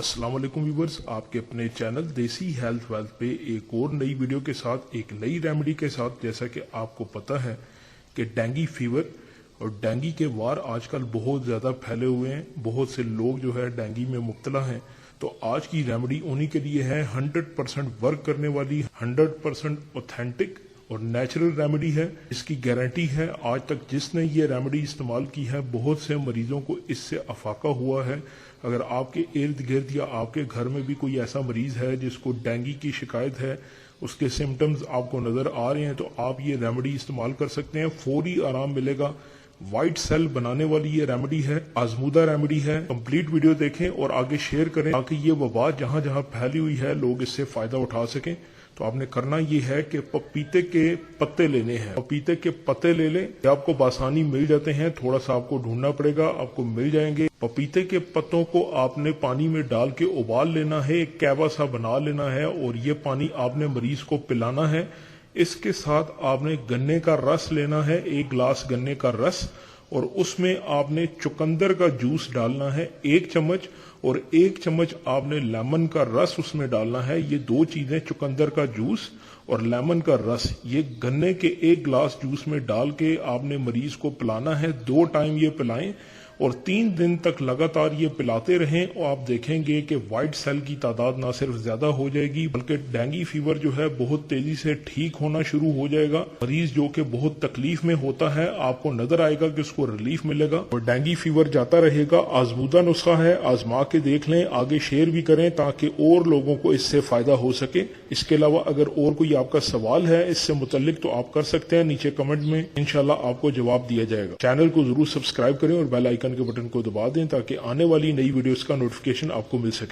अस्सलाम वालेकुम व्यूवर्स, आपके अपने चैनल देसी हेल्थ वेल्थ पे एक और नई वीडियो के साथ एक नई रेमेडी के साथ। जैसा कि आपको पता है कि डेंगू फीवर और डेंगू के वार आजकल बहुत ज़्यादा फैले हुए हैं, बहुत से लोग जो है डेंगू में मुब्तला हैं। तो आज की रेमेडी उन्हीं के लिए है, 100% वर्क करने वाली, 100% ऑथेंटिक और नेचुरल रेमेडी है। इसकी गारंटी है। आज तक जिसने ये रेमेडी इस्तेमाल की है, बहुत से मरीजों को इससे अफाका हुआ है। अगर आपके इर्द गिर्द या आपके घर में भी कोई ऐसा मरीज है जिसको डेंगू की शिकायत है, उसके सिम्टम्स आपको नजर आ रहे हैं, तो आप ये रेमेडी इस्तेमाल कर सकते हैं। फौरी आराम मिलेगा। व्हाइट सेल बनाने वाली ये रेमेडी है, आजमूदा रेमेडी है। कंप्लीट वीडियो देखें और आगे शेयर करें ताकि ये वबा जहां जहां फैली हुई है लोग इससे फायदा उठा सकें। तो आपने करना ये है कि पपीते के पत्ते लेने हैं। पपीते के पत्ते ले लें, आपको बासानी मिल जाते हैं, थोड़ा सा आपको ढूंढना पड़ेगा, आपको मिल जाएंगे। पपीते के पत्तों को आपने पानी में डाल के उबाल लेना है, एक कैवा सा बना लेना है और ये पानी आपने मरीज को पिलाना है। इसके साथ आपने गन्ने का रस लेना है, 1 गिलास गन्ने का रस, और उसमें आपने चुकंदर का जूस डालना है 1 चम्मच, और 1 चम्मच आपने लेमन का रस उसमें डालना है। ये 2 चीजें, चुकंदर का जूस और लेमन का रस, ये गन्ने के 1 गिलास जूस में डाल के आपने मरीज को पिलाना है। 2 टाइम ये पिलाएं और 3 दिन तक लगातार ये पिलाते रहें, और आप देखेंगे कि व्हाइट सेल की तादाद ना सिर्फ ज्यादा हो जाएगी बल्कि डेंगू फीवर जो है बहुत तेजी से ठीक होना शुरू हो जाएगा। मरीज जो कि बहुत तकलीफ में होता है, आपको नजर आएगा कि उसको रिलीफ मिलेगा और डेंगू फीवर जाता रहेगा। आजमूदा नुस्खा है, आजमा के देख लें, आगे शेयर भी करें ताकि और लोगों को इससे फायदा हो सके। इसके अलावा अगर और कोई आपका सवाल है इससे मुतल्लिक तो आप कर सकते हैं नीचे कमेंट में, इंशाल्लाह आपको जवाब दिया जाएगा। चैनल को जरूर सब्सक्राइब करें और बेल आइकन के बटन को दबा दें ताकि आने वाली नई वीडियोस का नोटिफिकेशन आपको मिल सके।